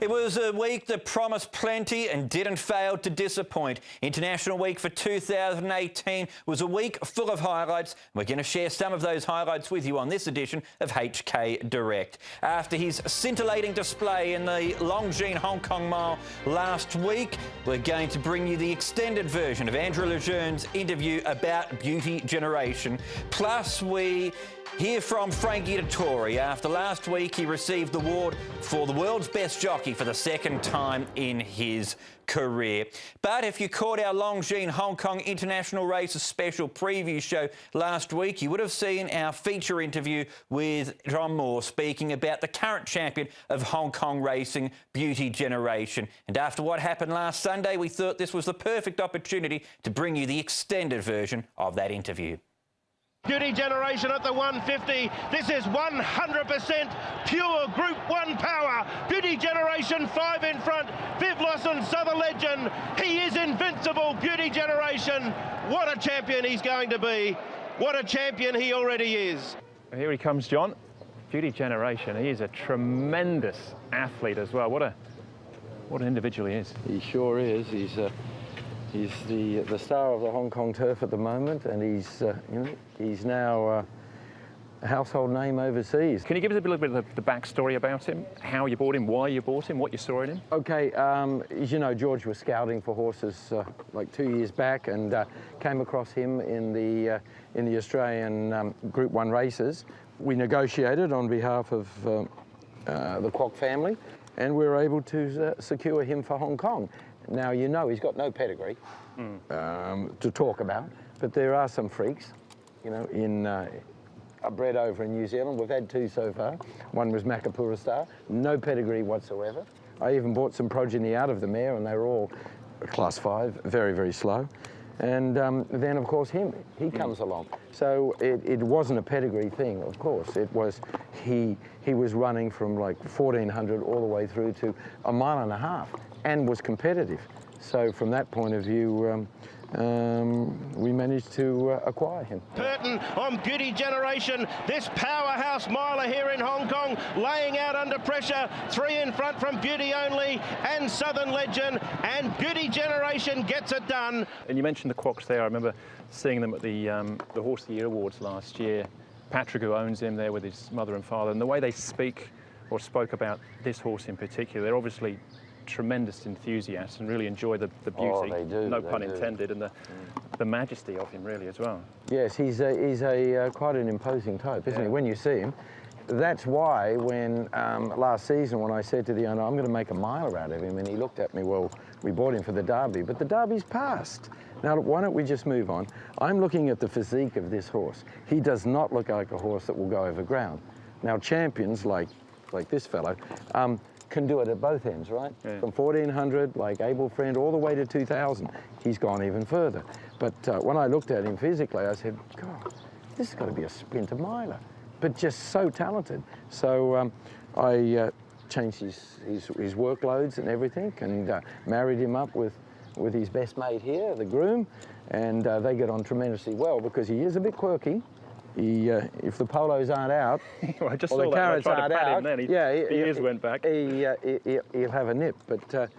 It was a week that promised plenty and didn't fail to disappoint. International Week for 2018 was a week full of highlights. We're going to share some of those highlights with you on this edition of HK Direct. After his scintillating display in the Longines Hong Kong Mile last week, we're going to bring you the extended version of Andrew Lejeune's interview about beauty generation. Plus, we hear from Frankie Dettori. After last week, he received the award for the world's best jockey for the second time in his career. But if you caught our Longines Hong Kong International Races special preview show last week, you would have seen our feature interview with John Moore speaking about the current champion of Hong Kong racing, Beauty Generation. And after what happened last Sunday, we thought this was the perfect opportunity to bring you the extended version of that interview. Beauty Generation at the 150. This is 100% pure Group 1 power. Beauty Generation 5 in front. Viv Lawson, Southern Legend. He is invincible, Beauty Generation. What a champion he's going to be. What a champion he already is. Here he comes, John. Beauty Generation. He is a tremendous athlete as well. What an individual he is. He sure is. He's the star of the Hong Kong turf at the moment, and he's now a household name overseas. Can you give us a little bit of the backstory about him? How you bought him, why you bought him, what you saw in him? Okay, as you know, George was scouting for horses like 2 years back, and came across him in the Australian Group 1 races. We negotiated on behalf of the Kwok family, and we were able to secure him for Hong Kong. Now, you know, he's got no pedigree to talk about, but there are some freaks, you know, are bred over in New Zealand. We've had two so far. One was Makapura Star, no pedigree whatsoever. I even bought some progeny out of the mare, and they were all class 5, very, very slow. And then, of course, he comes along. So it wasn't a pedigree thing, of course. It was, he was running from like 1400 all the way through to 1.5 miles and was competitive. So from that point of view, we managed to acquire him. Burton on Beauty Generation, this powerhouse miler here in Hong Kong, laying out under pressure. 3 in front from Beauty Only and Southern Legend, and Beauty Generation gets it done. And you mentioned the Kwoks there. I remember seeing them at the Horse of the Year Awards last year. Patrick, who owns him, there with his mother and father, and the way they speak or spoke about this horse in particular, they're obviously tremendous enthusiasts and really enjoy the beauty, oh, they do, no pun intended, and the majesty of him really as well. Yes, he's quite an imposing type, isn't he, when you see him. That's why when last season when I said to the owner, I'm going to make a miler out of him, and he looked at me, well, we bought him for the Derby, but the Derby's passed. Now, why don't we just move on? I'm looking at the physique of this horse. He does not look like a horse that will go over ground. Now, champions like this fellow, can do it at both ends, right? Yeah. From 1400, like Abel Friend, all the way to 2000. He's gone even further. But when I looked at him physically, I said, God, this has got to be a sprinter miler, but just so talented. So I changed his workloads and everything, and married him up with his best mate here, the groom, and they get on tremendously well because he is a bit quirky. If the polos aren't out, well, I just or saw the carrots aren't out, the ears went back. He'll have a nip. But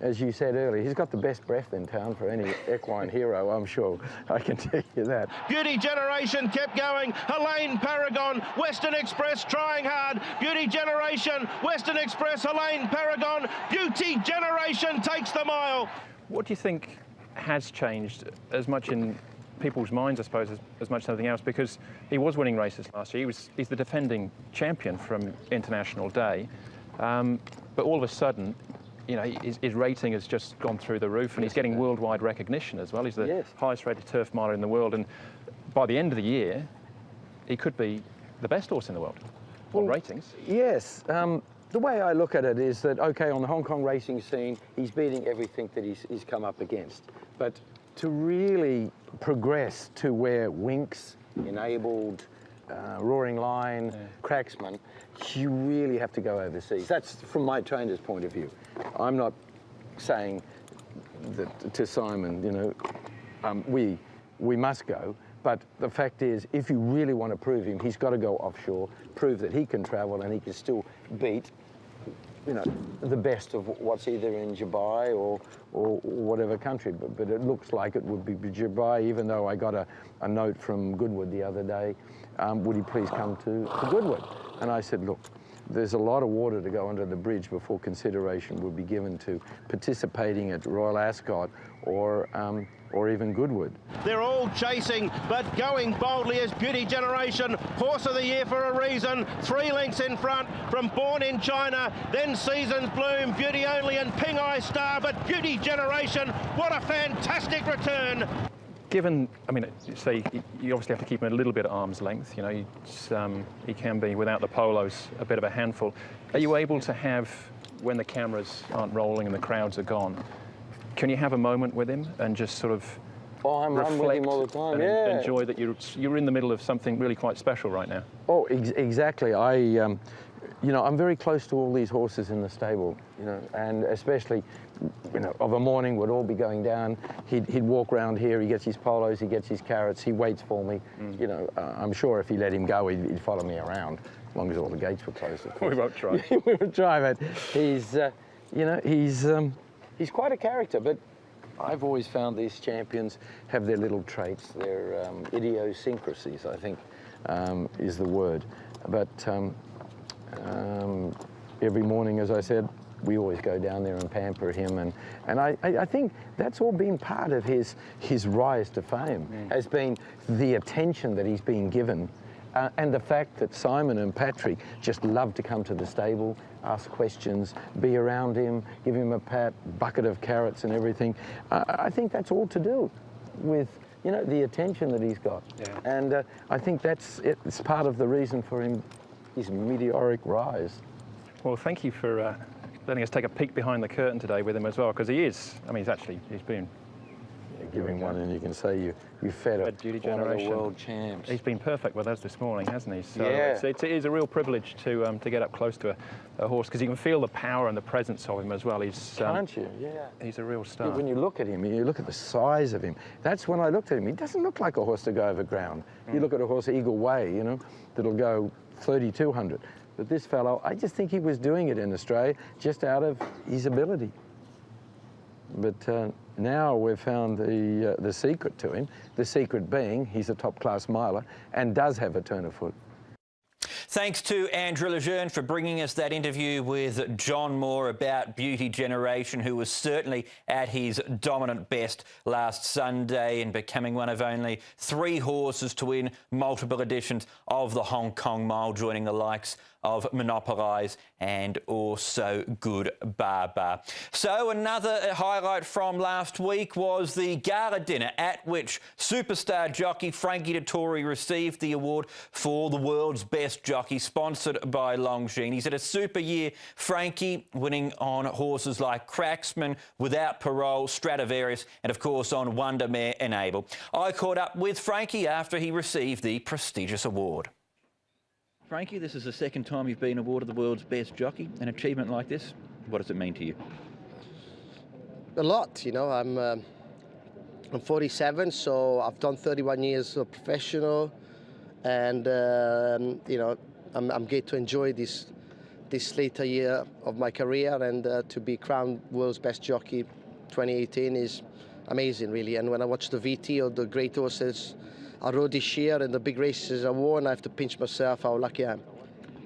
as you said earlier, he's got the best breath in town for any equine hero, I'm sure. I can tell you that. Beauty Generation kept going. Helene Paragon, Western Express trying hard. Beauty Generation, Western Express, Helene Paragon. Beauty Generation takes the mile. What do you think has changed as much in people's minds, I suppose, as much as anything else, because he was winning races last year. He's the defending champion from International Day, but all of a sudden, you know, his rating has just gone through the roof, and he's getting worldwide recognition as well. He's the highest rated turf miler in the world, and by the end of the year, he could be the best horse in the world on ratings. Yes. The way I look at it is that, okay, on the Hong Kong racing scene, he's beating everything that he's come up against, but to really progress to where Winks, Enabled, Roaring Lion, Cracksman, you really have to go overseas. That's from my trainer's point of view. I'm not saying that to Simon, you know, we must go, but the fact is, if you really want to prove him, he's got to go offshore, prove that he can travel and he can still beat you know, the best of what's either in Dubai or whatever country, but it looks like it would be Dubai, even though I got a note from Goodwood the other day, would he please come to Goodwood? And I said, look, there's a lot of water to go under the bridge before consideration would be given to participating at Royal Ascot or even Goodwood. They're all chasing, but going boldly is Beauty Generation, Horse of the Year for a reason. 3 lengths in front from Born in China, then Seasons Bloom, Beauty Only and Ping Eye Star, but Beauty Generation, what a fantastic return. Given, I mean, say you obviously have to keep him a little bit at arm's length. You know, he can be, without the polos, a bit of a handful. Are you able to have, when the cameras aren't rolling and the crowds are gone, can you have a moment with him and just sort of I'm with him all the time, and enjoy that you're in the middle of something really quite special right now? Oh, exactly. You know, I'm very close to all these horses in the stable, you know, and especially, you know, of a morning we'd all be going down. He'd walk around here, he gets his polos, he gets his carrots, he waits for me. You know, I'm sure if he let him go, he'd follow me around, as long as all the gates were closed, of course. We won't try. We won't try, but he's, you know, he's quite a character, but I've always found these champions have their little traits, their idiosyncrasies, I think, is the word. But every morning, as I said, we always go down there and pamper him, and I think that's all been part of his rise to fame, has been the attention that he's been given, and the fact that Simon and Patrick just love to come to the stable, ask questions, be around him, give him a pat, bucket of carrots and everything. I think that's all to do with, you know, the attention that he's got. Yeah. And I think it's part of the reason for his meteoric rise. Well, thank you for letting us take a peek behind the curtain today with him as well, because he's been... Give him one and you can say you fed a Beauty one of the Generation. world champs. He's been perfect with us this morning, hasn't he? So yeah. it is a real privilege to get up close to a horse, because you can feel the power and the presence of him as well. Can't you? Yeah. He's a real star. Yeah, when you look at him, you look at the size of him. That's when I looked at him. He doesn't look like a horse to go over ground. You look at a horse Eagle Way, you know, that'll go 3,200. But this fellow, I just think he was doing it in Australia just out of his ability. But now we've found the secret to him, the secret being he's a top-class miler and does have a turn of foot. Thanks to Andrew Lejeune for bringing us that interview with John Moore about Beauty Generation, who was certainly at his dominant best last Sunday and becoming one of only 3 horses to win multiple editions of the Hong Kong Mile, joining the likes of Monopolise and also Good Barber. So another highlight from last week was the gala dinner at which superstar jockey Frankie Dettori received the award for the world's best jockey, sponsored by Longines. He's had a super year, Frankie, winning on horses like Cracksman, Without Parole, Stradivarius and of course on Wondermare Enable. I caught up with Frankie after he received the prestigious award. Frankie, this is the second time you've been awarded the world's best jockey. An achievement like this, what does it mean to you? A lot, you know. I'm 47, so I've done 31 years of professional, and you know, I'm going to enjoy this later year of my career, and to be crowned world's best jockey 2018 is amazing, really. And when I watch the VT of the great horses I rode this year and the big races I won, I have to pinch myself how lucky I am.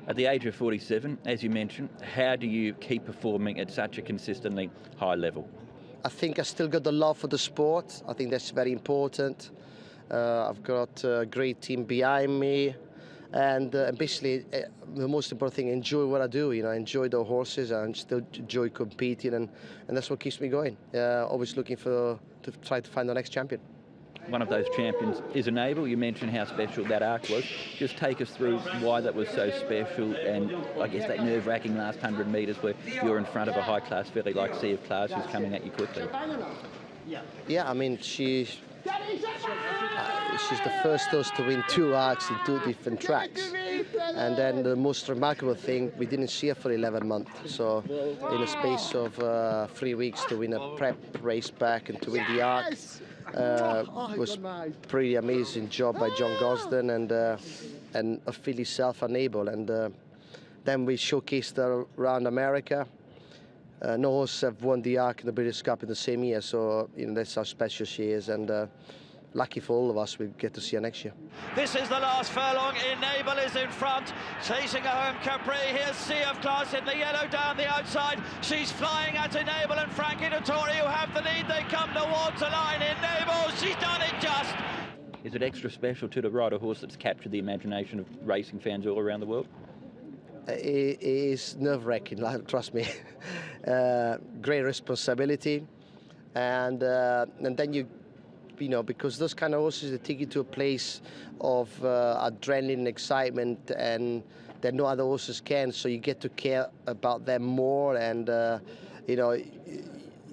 At the age of 47, as you mentioned, how do you keep performing at such a consistently high level? I think I still got the love for the sport. I think that's very important. I've got a great team behind me, and basically the most important thing, enjoy what I do. You know, enjoy the horses and still enjoy competing, and that's what keeps me going. Always looking to try to find the next champion. One of those champions is Enable. You mentioned how special that arc was. Just take us through why that was so special, and I guess that nerve-wracking last 100 metres where you're in front of a high-class filly like Sea of Class who's coming at you quickly. Yeah, I mean, she's the first horse to win 2 arcs in 2 different tracks. And then the most remarkable thing, we didn't see her for 11 months. So in a space of 3 weeks to win a prep race back and to win the arc, was pretty amazing job by John Gosden and a filly self Enable. And Then we showcased her around America. No horses have won the Arc and the British Cup in the same year, so that's how special she is, and lucky for all of us, we get to see her next year. This is the last furlong. Enable is in front, chasing a home Capri. Here's Sea of Class in the yellow down the outside. She's flying at Enable and Frankie Dettori, who have the lead. They come towards the line. Enable, she's done it just. Is it extra special to ride a horse that's captured the imagination of racing fans all around the world? It is nerve-wracking, trust me. Great responsibility, and then you know, because those kind of horses, they take you to a place of adrenaline and excitement, and that no other horses can. So you get to care about them more, and you know,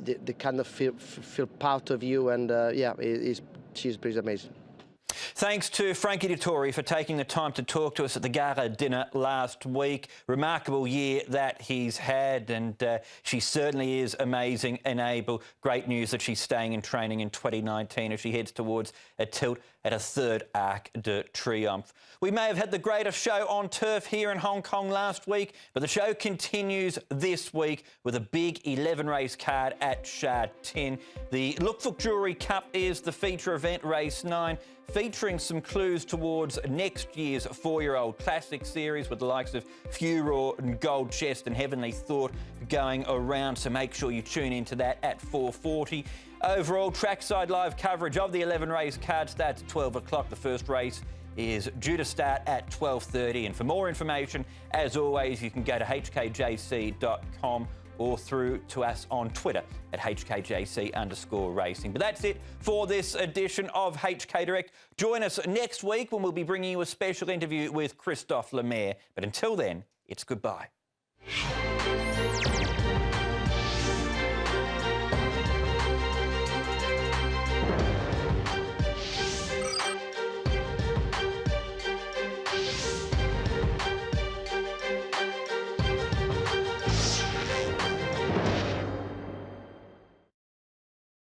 they kind of feel part of you, and yeah, she's pretty amazing. Thanks to Frankie Dettori for taking the time to talk to us at the gala dinner last week. Remarkable year that he's had, and she certainly is amazing and able. Great news that she's staying in training in 2019 as she heads towards a tilt at a third Arc de Triomphe. We may have had the greatest show on turf here in Hong Kong last week, but the show continues this week with a big 11-race card at Sha Tin. The Look for Jewellery Cup is the feature event, race 9, featuring some clues towards next year's 4-year-old classic series with the likes of Furore and Gold Chest and Heavenly Thought going around, so make sure you tune into that at 4:40. Overall, trackside live coverage of the 11-race card starts at 12 o'clock. The first race is due to start at 12:30. And for more information, as always, you can go to hkjc.com or through to us on Twitter at HKJC_racing. But that's it for this edition of HK Direct. Join us next week when we'll be bringing you a special interview with Christophe Lemaire. But until then, it's goodbye.